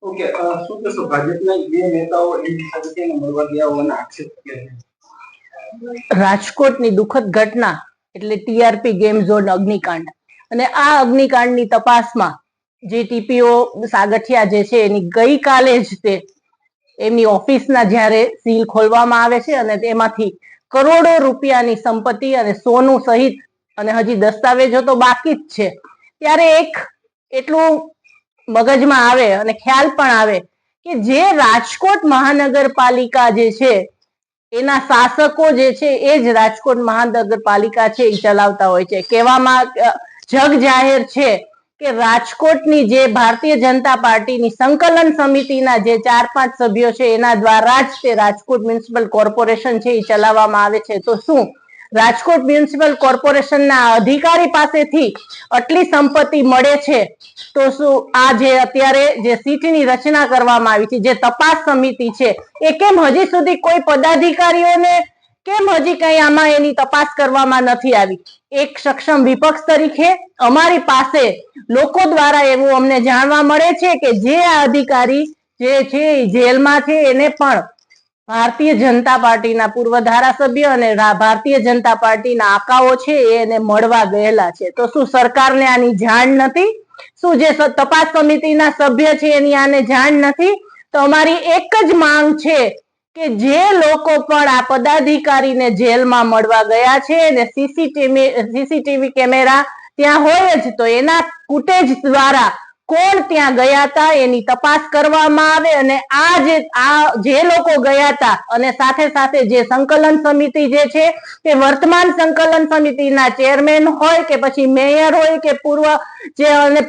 Okay, શું કહેશો ભાજપના બે નેતાઓ મળવા ગયા હોવાના આક્ષેપ છે? રાજકોટની દુઃખદ ઘટના એટલે ટીઆરપી ગેમ ઝોન અગ્નિકાંડ અને આ અગ્નિકાંડની તપાસમાં જે ટીપીઓ સાગઠિયા જે છે એની ગઈકાલે જ તે એમની ઓફિસના જ્યારે સીલ ખોલવામાં આવે છે અને તેમાંથી કરોડો રૂપિયાની સંપત્તિ અને સોનું સહિત અને હજી દસ્તાવેજો તો બાકી જ છે ત્યારે એક એટલું મગજમાં આવે અને ખ્યાલ પણ આવે કે જે રાજકોટ મહાનગરપાલિકા જે છે એના શાસકો જે છે એ જ રાજકોટ મહાનગરપાલિકા છે એ ચલાવતા હોય છે. કહેવામાં જગ જાહેર છે કે રાજકોટની જે ભારતીય જનતા પાર્ટીની સંકલન સમિતિના જે 4-5 સભ્યો છે એના દ્વારા જ તે રાજકોટ મ્યુનિસિપલ કોર્પોરેશન છે એ ચલાવવામાં આવે છે. તો શું રાજકોટ મ્યુનિસિપલ કોર્પોરેશનના અધિકારી પાસેથી આટલી સંપત્તિ મળે છે તો શું આ જે અત્યારે જે સીટની રચના કરવામાં આવી છે, જે તપાસ સમિતિ છે, એ કેમ હજી સુધી કોઈ પદાધિકારીઓને કેમ હજી કઈ આમાં એની તપાસ કરવામાં નથી આવી? એક સક્ષમ વિપક્ષ તરીકે અમારી પાસે લોકો દ્વારા એવું અમને જાણવા મળે છે કે જે આ અધિકારી જે છે જેલમાં છે એને પણ ભારતીય જનતા પાર્ટીના પૂર્વ ધારાસભ્ય અને ભારતીય જનતા પાર્ટીના આકાઓ છે એને મળવા ગયેલા છે. તો શું સરકારને આની જાણ નથી? શું જે તપાસ સમિતિના સભ્ય છે એની આને જાણ નથી? તો અમારી એક જ માંગ છે કે જે લોકો પણ આ પદાધિકારીને જેલમાં મળવા ગયા છે અને સીસીટીવી કેમેરા ત્યાં હોય જ તો એના ફૂટેજ દ્વારા કોણ ત્યાં ગયા હતા એની તપાસ કરવામાં આવે અને આ જે લોકો ગયા હતા અને સાથે સાથે જે સંકલન સમિતિ જે છે તે વર્તમાન સંકલન સમિતિના ચેરમેન હોય કે પછી મેયર હોય કે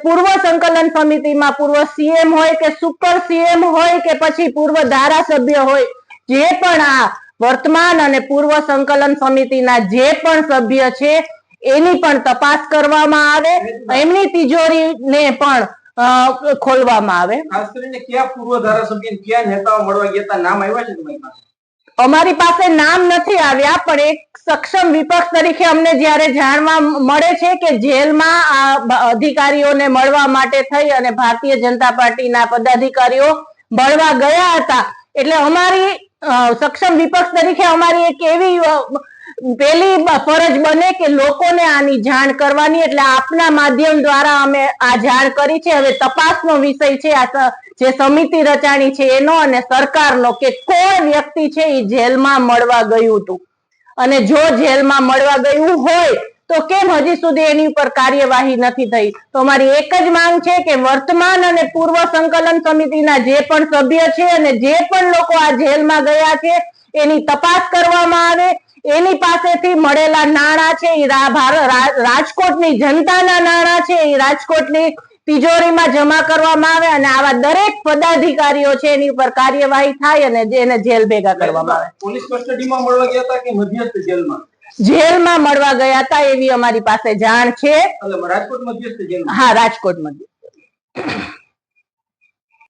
પૂર્વ સંકલન સમિતિમાં પૂર્વ સીએમ હોય કે સુપર સીએમ હોય કે પછી પૂર્વ ધારાસભ્ય હોય, જે પણ આ વર્તમાન અને પૂર્વ સંકલન સમિતિના જે પણ સભ્ય છે એની પણ તપાસ કરવામાં આવે, એમની તિજોરીને પણ ખોલવામાં આવે. ખાસ કરીને કયા પૂર્વ ધારાસભ્ય કયા નેતાઓ મળવા ગયા હતા, નામ આવ્યા છે તમારી પાસે? અમારી પાસે નામ નથી આવ્યા, પણ એક સક્ષમ વિપક્ષ તરીકે અમને જ્યારે જાણવા મળે છે કે જેલમાં આ અધિકારીઓને મળવા માટે થઈ અને ભારતીય જનતા પાર્ટીના પદાધિકારીઓ મળવા ગયા હતા એટલે અમારી સક્ષમ વિપક્ષ તરીકે અમારી એક એવી પેલી ફરજ બને કે લોકોને આની જાણ કરવાની, એટલે આપના માધ્યમ દ્વારા અમે આ જાણ કરી છે. હવે તપાસનો વિષય છે આ જે સમિતિ રચાણી છે એનો અને સરકારનો કે કોણ વ્યક્તિ છે એ જેલમાં મળવા ગયું હતું અને જો જેલમાં મળવા ગયું હોય તો કેમ હજી સુધી એની ઉપર કાર્યવાહી નથી થઈ? તો અમારી એક જ માંગ છે કે વર્તમાન અને પૂર્વ સંકલન સમિતિના જે પણ સભ્ય છે અને જે પણ લોકો આ જેલમાં ગયા છે એની તપાસ કરવામાં આવે, એની પાસેથી મળેલા નાણાં છે એ રાજકોટની જનતાના નાણાં છે એ રાજકોટની તિજોરીમાં જમા કરવામાં આવે અને આવા દરેક પદાધિકારીઓ છે એની ઉપર કાર્યવાહી થાય અને એને જેલ ભેગા કરવામાં આવે. પોલીસ કસ્ટડીમાં મળવા ગયા હતા કે મધ્યસ્થ જેલમાં? જેલમાં મળવા ગયા હતા એવી અમારી પાસે જાણ છે. રાજકોટ મધ્યસ્થ જેલ? હા, રાજકોટ મધ્યસ્થ.